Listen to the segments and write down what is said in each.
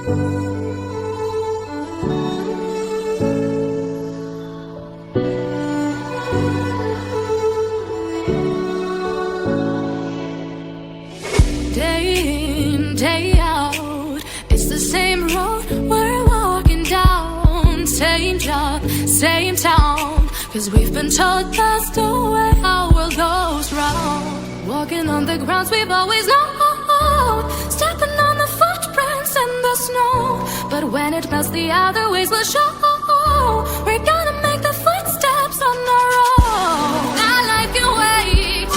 Day in, day out, it's the same road we're walking down. Same job, same town, 'cause we've been told that's the way our world goes round. Walking on the grounds we've always known, stepping on the footprints in the snow. But when it melts, the other ways will show. We're gonna make the footsteps on our own. Not like you wait.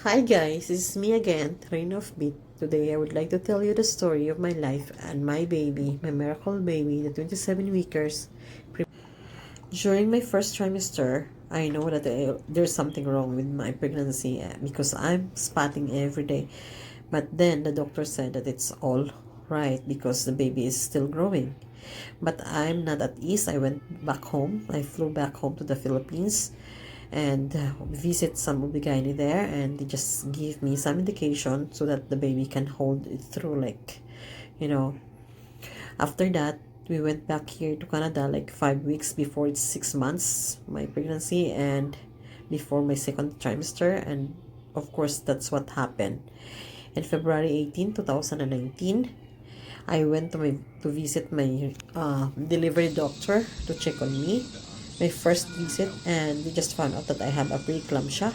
Hi guys, this is me again, Rain of Beat. Today I would like to tell you the story of my life and my baby, my miracle baby, the 27-weekers. During my first trimester, I know that there's something wrong with my pregnancy because I'm spotting every day. But then the doctor said that it's all right because the baby is still growing. But I'm not at ease. I went back home. I flew back home to the Philippines and visit some OB-GYN there, and they just give me some indication so that the baby can hold it through, like, you know. After that, we went back here to Canada like 5 weeks before it's 6 months, my pregnancy, and before my second trimester, and of course that's what happened. In February 18, 2019, I went to visit my delivery doctor to check on me. My first visit, and they just found out that I have a pre-eclampsia.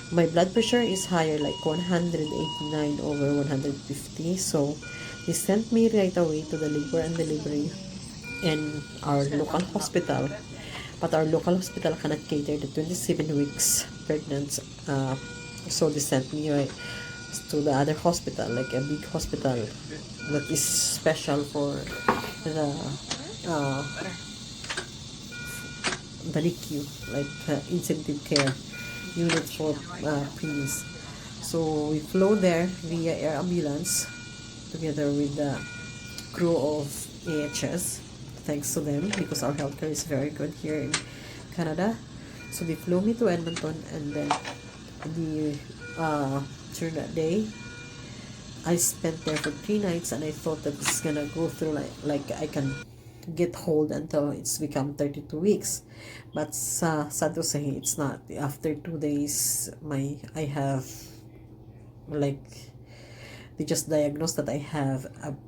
My blood pressure is higher, like 189 over 150, so they sent me right away to the labor and delivery in our local hospital. But our local hospital cannot cater to 27 weeks pregnant, so they sent me right to the other hospital, like a big hospital that is special for the NICU, like intensive care unit for preemies. So we flew there via air ambulance together with the crew of AHS. Thanks to them, because our healthcare is very good here in Canada. So they flew me to Edmonton, and then during that day, I spent there for 3 nights, and I thought that it's gonna go through like I can get hold until it's become 32 weeks. But sad to say, it's not. After 2 days, I have, like, they just diagnosed that I have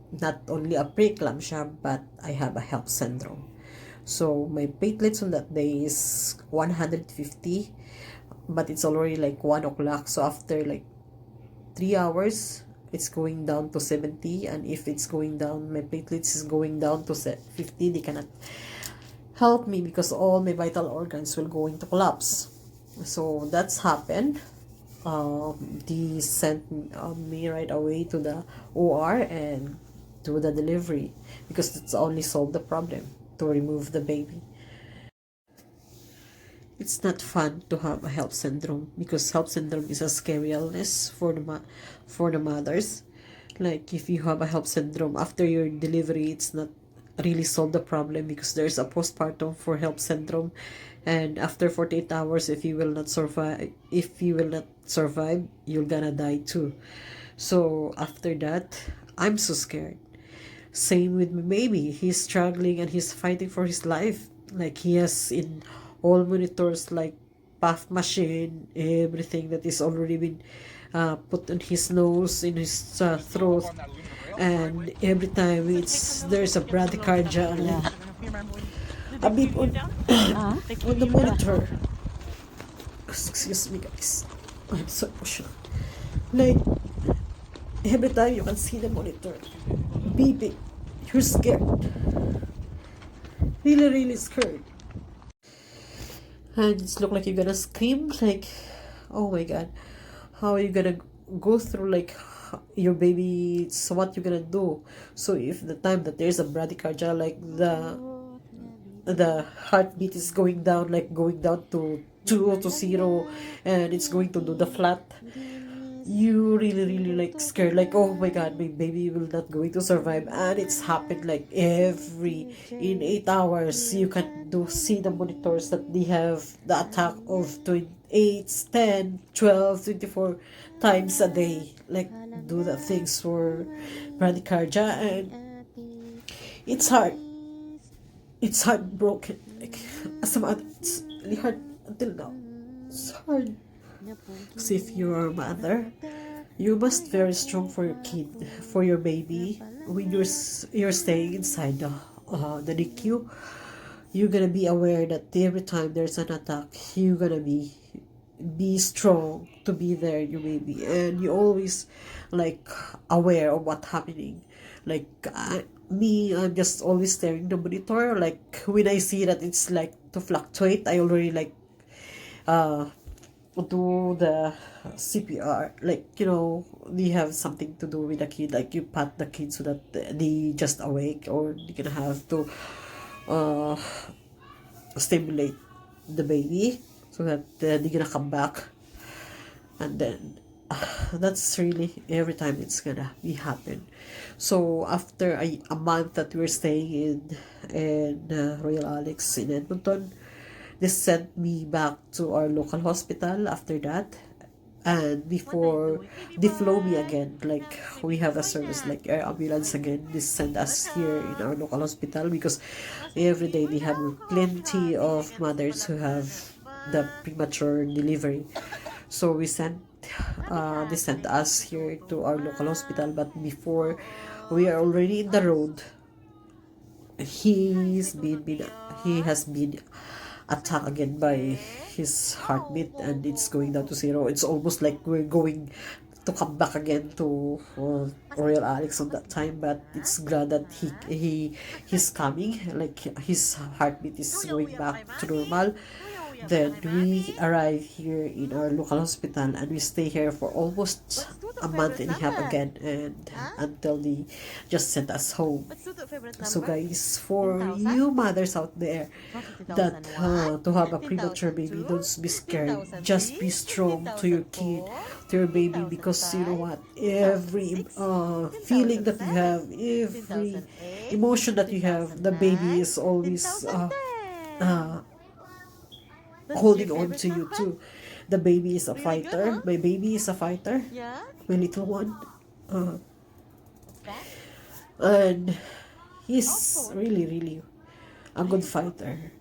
not only a preeclampsia, but I have a Hellp syndrome. So my platelets on that day is 150, but it's already like 1 o'clock. So after like 3 hours, it's going down to 70, and if it's going down, my platelets is going down to 50, they cannot help me because all my vital organs will go into collapse. So that's happened. They sent me right away to the OR and to the delivery, because it's only solved the problem to remove the baby. It's not fun to have a Hellp syndrome, because Hellp syndrome is a scary illness for the mothers. Like, if you have a Hellp syndrome after your delivery, it's not really solve the problem, because there's a postpartum for Hellp syndrome, and after 48 hours, if you will not survive, you're gonna die too. So after that, I'm so scared. Same with my baby. He's struggling and he's fighting for his life. Like, he has in all monitors, like puff machine, everything that is already been put in his nose, in his throat, and every time there's a bradycardia, a beep on the monitor. Excuse me guys, I'm so emotional. Like, every time you can see the monitor beeping, you're scared, really scared. And it's look like you're gonna scream, like, oh my god, how are you gonna go through, like, your baby? It's what you're gonna do. So if the time that there's a bradycardia, like the heartbeat is going down, like going down to 2 to 0, and it's going to do the flat, you really like scared, like, oh my god, my baby will not going to survive. And it's happened like in 8 hours. You can see the monitors that they have the attack of 8, 10, 12, 24 times a day, like do the things for bradycardia. And It's hard. It's heartbroken. Like, as a mother, it's really hard until now. It's hard. Because if you're a mother, you must very strong for your kid, for your baby. When you're staying inside the NICU, you're gonna be aware that every time there's an attack, you're gonna be strong to be there, your baby, and you always like aware of what's happening. Like I'm just always staring the monitor. Like when I see that it's like to fluctuate, I already like uh do the CPR. Like, they have something to do with the kid, like you pat the kid so that they just awake, or you can have to uh stimulate the baby so that they're gonna come back. And then that's really every time it's gonna be happen. So after a month that we're staying in Royal Alex in Edmonton, they sent me back to our local hospital after that. And before they flew me again, like we have a service like air ambulance again, they send us here in our local hospital, because every day they have plenty of mothers who have the premature delivery. So they sent us here to our local hospital. But before we are already in the road, he has been attacked again by his heartbeat, and it's going down to zero. It's almost like we're going to come back again to Royal Alex on that time. But it's glad that he's coming, like his heartbeat is going back to normal. Then we arrive here in our local hospital, and we stay here for almost a month and a half again, and until they just sent us home. So guys, for you mothers out there that to have a premature baby, don't be scared. Just be strong to your kid, to your baby, because you know what? Every feeling that you have, every emotion that you have, the baby is always uh, holding on to you too. The baby is a fighter. My baby is a fighter. My little one. And he's really, really a good fighter.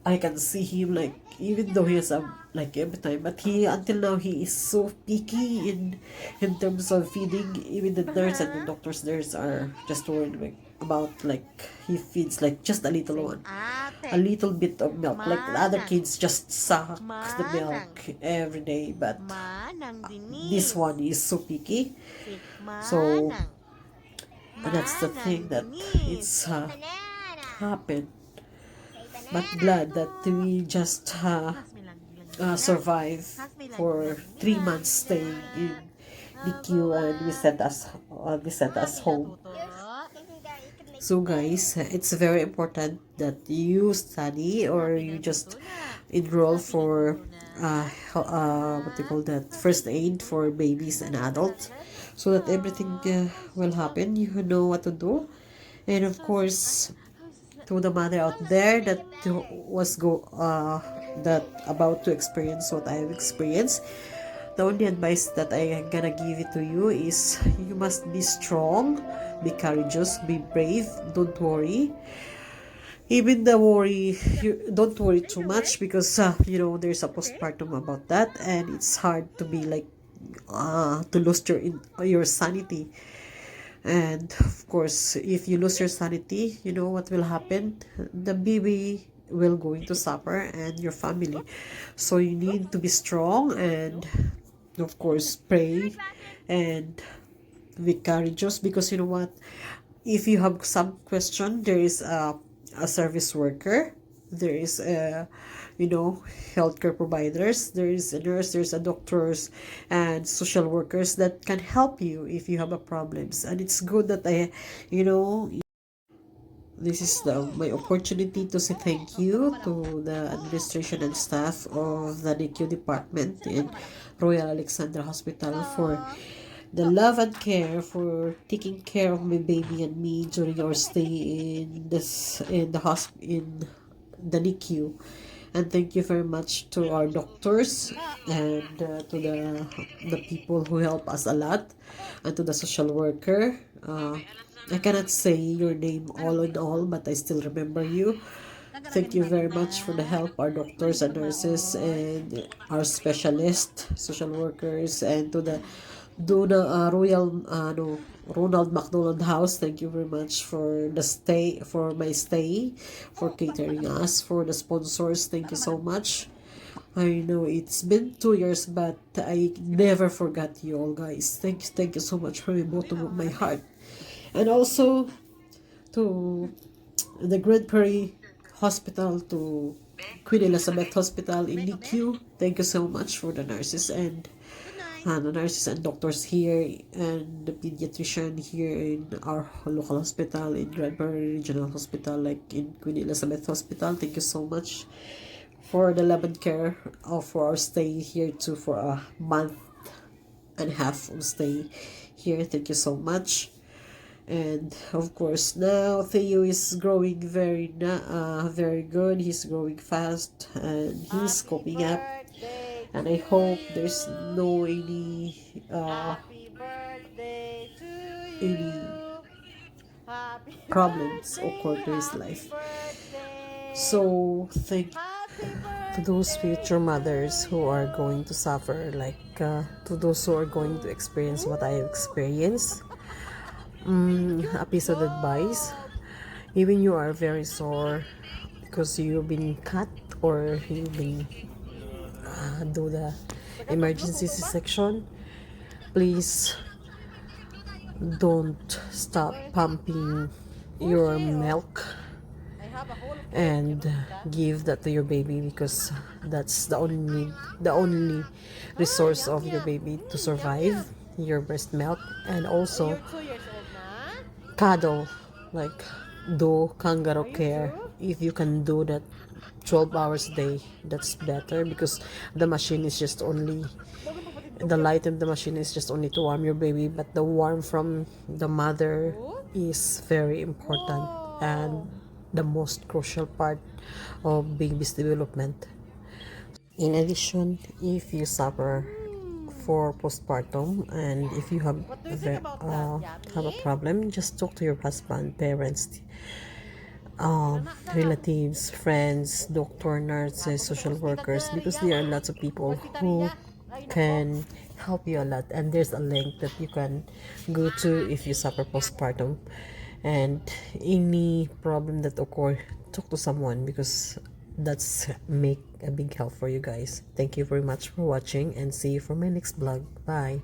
I can see him, like, even though he has like every time, but he until now he is so picky in terms of feeding. Even the nurse and the doctors there are just worried about, like, he feeds like just a little one, a little bit of milk. Like the other kids just suck the milk every day, but this one is so picky. So that's the thing that it's happened. But glad that we just survive for 3 months staying in NICU, and they sent us home. So guys, it's very important that you study, or you just enroll for what they call that, first aid for babies and adults, so that everything will happen. You know what to do. And of course, to the mother out there that that about to experience what I have experienced, the only advice that I am gonna give it to you is you must be strong, be courageous, be brave, don't worry. Even the worry, don't worry too much, because there's a postpartum about that, and it's hard to be like to lose your sanity. And of course, if you lose your sanity, you know what will happen? The baby will going to suffer, and your family. So you need to be strong, and of course pray, and be courageous, because you know what? If you have some question, there is a service worker, there is a healthcare providers, there is a nurse, there's a doctors and social workers that can help you if you have a problems. And it's good that this is my opportunity to say thank you to the administration and staff of the NICU department in Royal Alexandra Hospital for the love and care, for taking care of my baby and me during our stay in the NICU. And thank you very much to our doctors and to the people who help us a lot, and to the social worker. I cannot say your name all in all, but I still remember you. Thank you very much for the help, our doctors and nurses and our specialist social workers, and to the no, Ronald McDonald House. Thank you very much for the stay, for my stay, for catering us, for the sponsors. Thank you so much. I know it's been 2 years, but I never forgot you all, guys. Thank you so much from the bottom of my heart. And also to the Grand Prairie Hospital, to Queen Elizabeth Hospital in NICU. Thank you so much for the nurses and the nurses and doctors here, and the pediatrician here in our local hospital, in Grand Prairie Regional Hospital, like in Queen Elizabeth Hospital. Thank you so much for the love and care for our stay here too, for a month and a half of stay here. Thank you so much. And of course, now Theo is growing very good. He's growing fast and he's coping up. And I hope there's no any any problems occur to his life. So thank to those future mothers who are going to suffer, like to those who are going to experience what I have experienced. A piece of advice: even you are very sore because you've been cut or you've been do the emergency C-section, please don't stop pumping your milk and give that to your baby, because that's the only resource of your baby to survive, your breast milk. And also cuddle, like do kangaroo care. If you can do that 12 hours a day, that's better, because the machine is just only the light of the machine is just only to warm your baby, but the warmth from the mother is very important and the most crucial part of baby's development. In addition, if you suffer for postpartum and if you have a problem, just talk to your husband, parents, relatives, friends, doctor, nurses, social workers, because there are lots of people who can help you a lot, and there's a link that you can go to if you suffer postpartum. And any problem that occur, talk to someone, because that's make a big help for you guys. Thank you very much for watching, and see you for my next vlog. Bye.